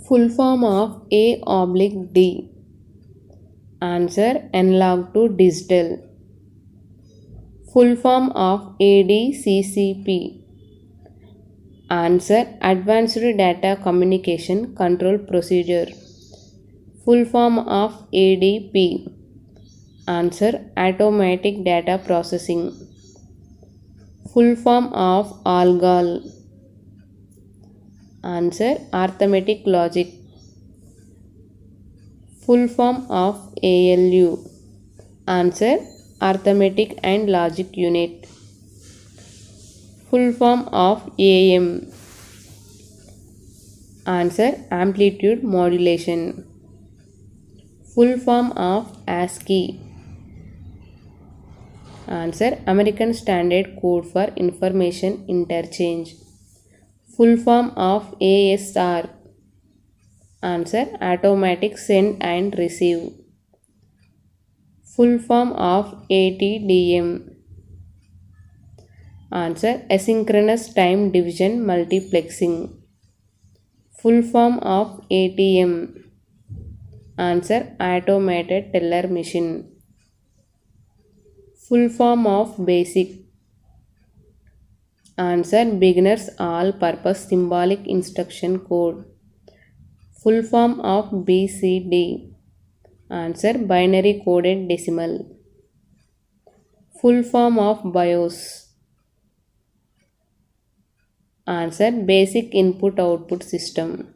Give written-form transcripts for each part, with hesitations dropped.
Full form of A oblique D. Answer analog to digital. Full form of ADCCP. Answer Advanced Data Communication Control Procedure. Full form of ADP. Answer Automatic Data Processing. Full form of ALGOL. Answer Arithmetic Logic. Full form of ALU. Answer Arithmetic and Logic Unit. Full form of AM. Answer Amplitude Modulation. Full form of ASCII. Answer American Standard Code for Information Interchange. Full form of ASR. Answer Automatic Send and Receive. Full form of ATDM. Answer Asynchronous Time Division Multiplexing. Full form of ATM. Answer Automated Teller Machine. Full form of BASIC. Answer Beginner's All-Purpose Symbolic Instruction Code. Full form of BCD. Answer Binary Coded Decimal. Full form of BIOS. Answer Basic Input Output System.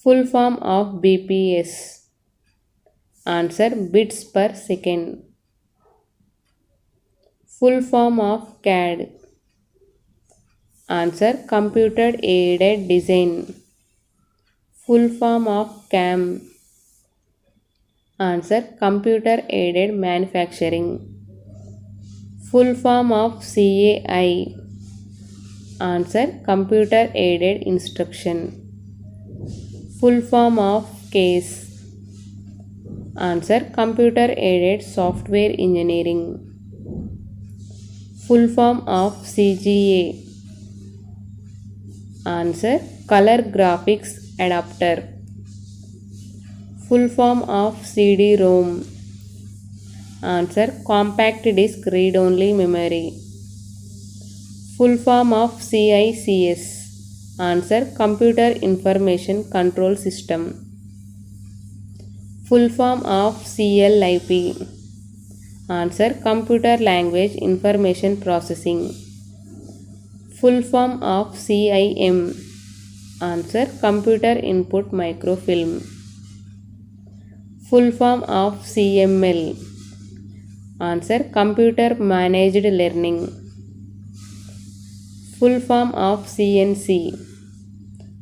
Full form of BPS. Answer Bits per second. Full form of CAD. Answer Computer Aided Design. Full form of CAM. Answer Computer Aided Manufacturing. Full form of CAI. Answer Computer Aided Instruction. Full form of CASE. Answer Computer Aided Software Engineering. Full form of CGA. Answer Color Graphics Adapter. Full form of CD-ROM. Answer Compact Disc Read Only Memory. Full form of CICS. Answer Computer Information Control System. Full form of CLIP. Answer Computer Language Information Processing. Full form of CIM. Answer Computer Input Microfilm. Full form of CML. Answer Computer Managed Learning. Full form of CNC.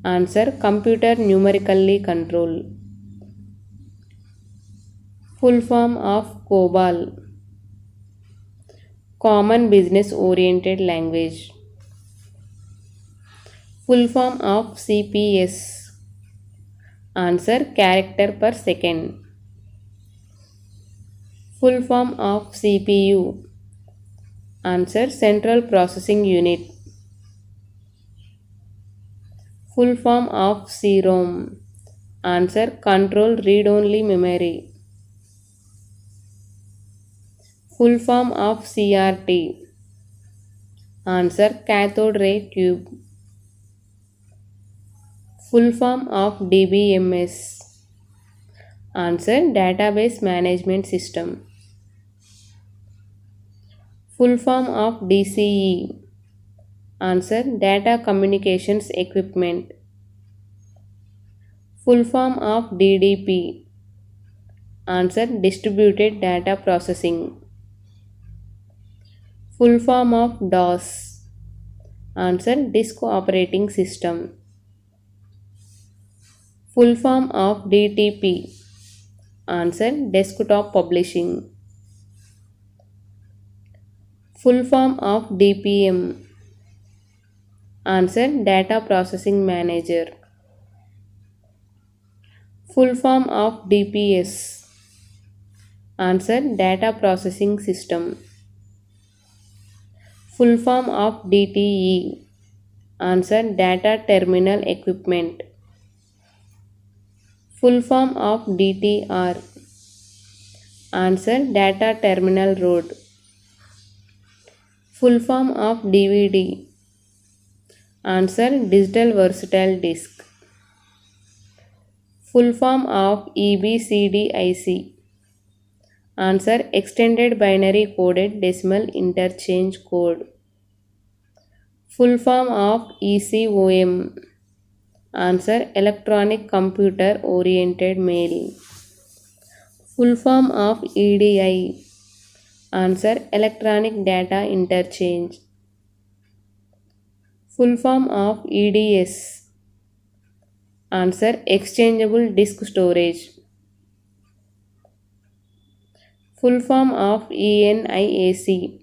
Answer Computer Numerically Control. Full form of COBOL. Common Business Oriented Language. Full form of CPS. Answer Character per second. Full form of CPU. Answer Central Processing Unit. Full form of CROM. Answer Control Read Only Memory. Full form of CRT. Answer Cathode Ray Tube. Full form of DBMS. Answer Database Management System. Full form of DCE. Answer Data Communications Equipment. Full form of DDP. Answer Distributed Data Processing. Full form of DOS. Answer Disk Operating System. Full form of DTP. Answer Desktop Publishing. Full form of DPM. Answer Data Processing Manager. Full form of DPS. Answer Data Processing System. Full form of DTE. Answer Data Terminal Equipment. Full form of DTR. Answer Data Terminal Road. Full form of DVD. Answer Digital Versatile Disc. Full form of EBCDIC. Answer Extended Binary Coded Decimal Interchange Code. Full form of ECOM. Answer Electronic Computer Oriented Mail. Full form of EDI. Answer Electronic Data Interchange. Full form of EDS. Answer Exchangeable Disk Storage. Full form of ENIAC.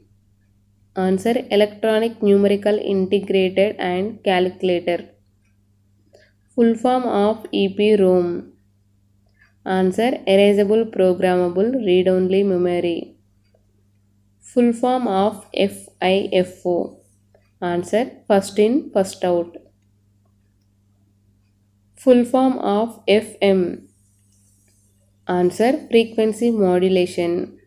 Answer Electronic Numerical Integrated and Calculator. Full form of EPROM. Answer Erasable Programmable Read-Only Memory. Full form of FIFO. Answer First in, First out. Full form of FM. Answer Frequency Modulation.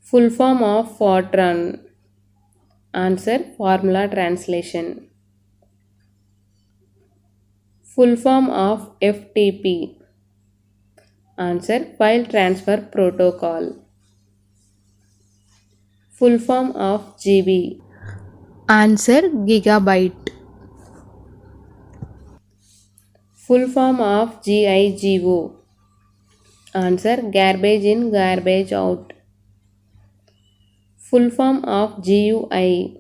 Full form of Fortran. Answer Formula Translation. Full form of FTP. Answer File Transfer Protocol. Full form of GB. Answer Gigabyte. Full form of GIGO. Answer Garbage in, Garbage out. Full form of GUI.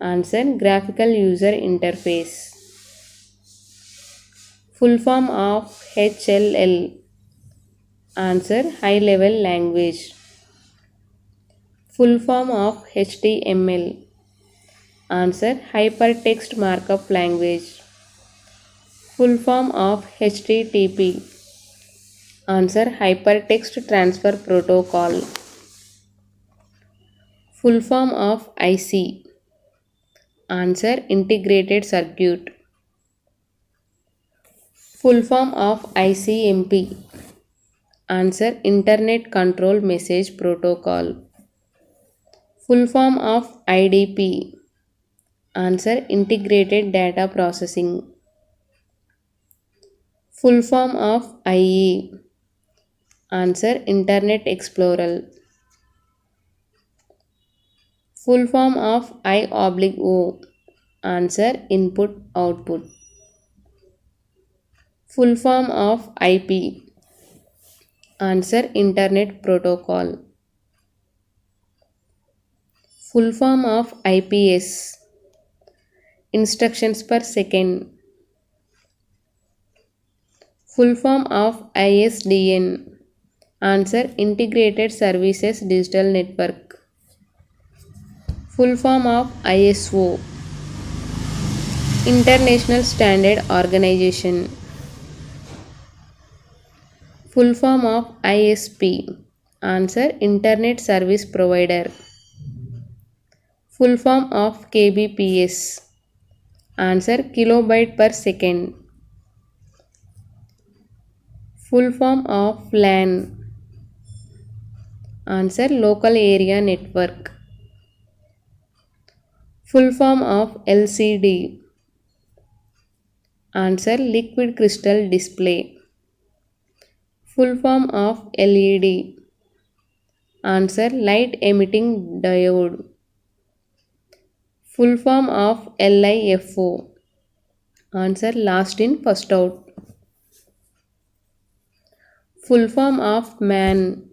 Answer Graphical User Interface. Full form of HLL. Answer High Level Language. Full form of HTML. Answer Hypertext Markup Language. Full form of HTTP. Answer Hypertext Transfer Protocol. Full form of IC. Answer Integrated Circuit. Full form of ICMP. Answer Internet Control Message Protocol. Full form of IDP. Answer Integrated Data Processing. Full form of IE. Answer Internet Explorer. Full form of I/O. Answer Input Output. Full form of IP. Answer Internet Protocol. Full form of IPS. Instructions per second. Full form of ISDN. Answer Integrated Services Digital Network. Full form of ISO. International Standard Organization. Full form of ISP. Answer Internet Service Provider. Full form of KBPS. Answer Kilobyte per second. Full form of LAN. Answer Local Area Network. Full form of LCD. Answer Liquid Crystal Display. Full form of LED. Answer Light Emitting Diode. Full form of LIFO. Answer Last in, First out. Full form of MAN.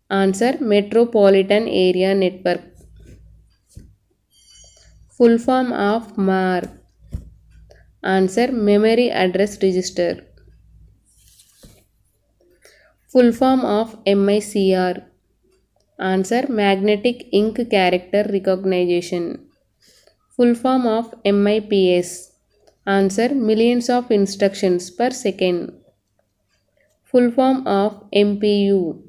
Answer Metropolitan Area Network. Full form of MAR. Answer Memory Address Register. Full form of MICR. Answer Magnetic Ink Character Recognition. Full form of MIPS. Answer Millions of Instructions per second. Full form of MPU.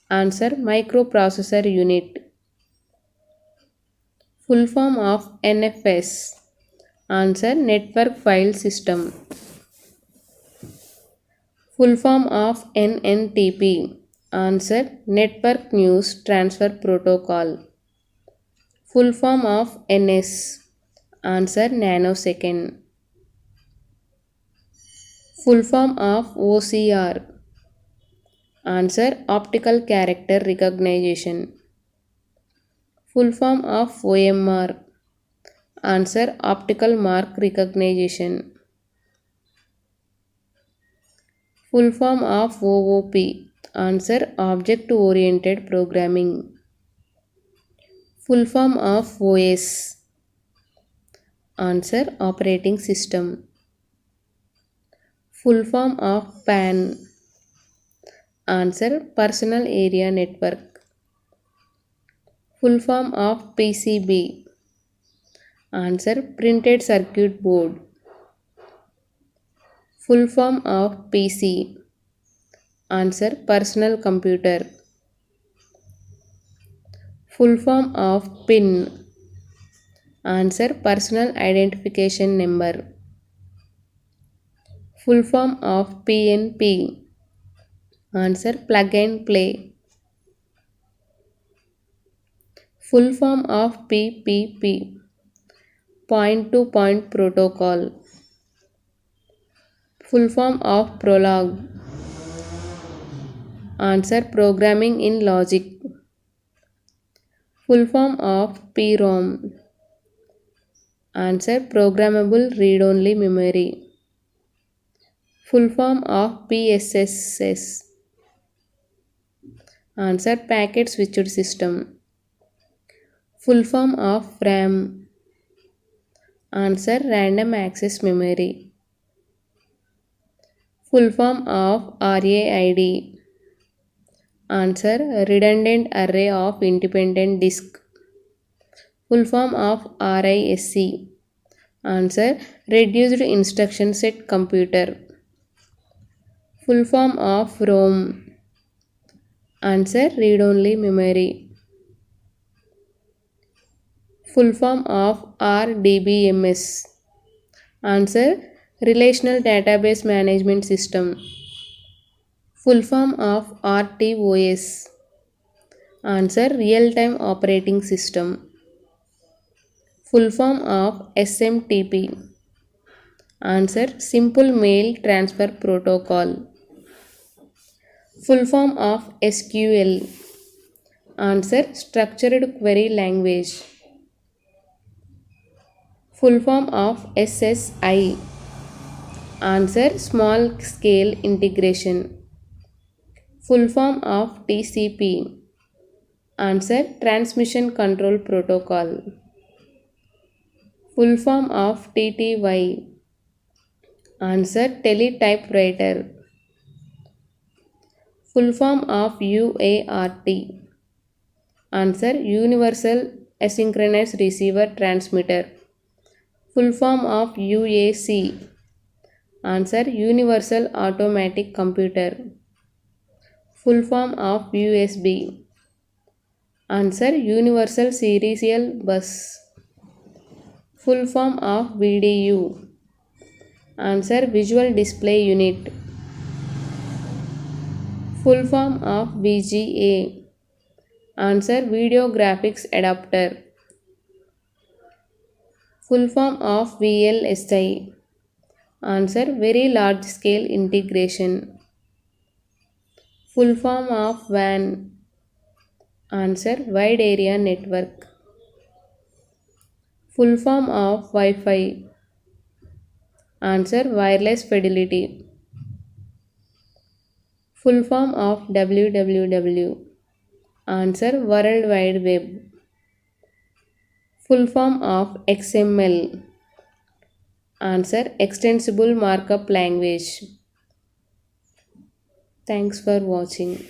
Answer Microprocessor Unit. Full form of NFS. Answer Network File System. Full form of NNTP. Answer Network News Transfer Protocol. Full form of NS. Answer Nanosecond. Full form of OCR. Answer Optical Character Recognition. Full form of OMR. Answer Optical Mark Recognition. Full form of OOP. Answer Object Oriented Programming. Full form of OS. Answer Operating System. Full form of PAN. Answer Personal Area Network. Full form of PCB. Answer Printed Circuit Board. Full form of PC. Answer Personal Computer. Full form of PIN. Answer Personal Identification Number. Full form of PNP. Answer Plug and Play. Full form of PPP. Point to Point Protocol. Full form of Prologue. Answer Programming in Logic. Full form of PROM. Answer Programmable Read-Only Memory. Full form of PSSS. Answer Packet Switched System. Full form of RAM. Answer Random Access Memory. Full form of RAID. Answer Redundant Array of Independent Disk. Full form of RISC. Answer Reduced Instruction Set Computer. Full form of ROM. Answer Read-Only Memory. Full form of RDBMS. Answer Relational Database Management System. Full form of RTOS. Answer Real-Time Operating System. Full form of SMTP. Answer Simple Mail Transfer Protocol. Full form of SQL. Answer Structured Query Language. Full form of SSI. Answer Small Scale Integration. Full form of TCP. Answer Transmission Control Protocol. Full form of TTY. Answer Teletypewriter. Full form of UART. Answer Universal Asynchronous Receiver Transmitter. Full form of UAC. Answer Universal Automatic Computer. Full form of USB. Answer Universal Serial Bus. Full form of VDU. Answer Visual Display Unit. Full form of VGA. Answer Video Graphics Adapter. Full form of VLSI. Answer Very Large Scale Integration. Full form of WAN. Answer Wide Area Network. Full form of Wi-Fi. Answer Wireless Fidelity. Full form of WWW. Answer World Wide Web. Full form of XML. Answer Extensible Markup Language. Thanks for watching.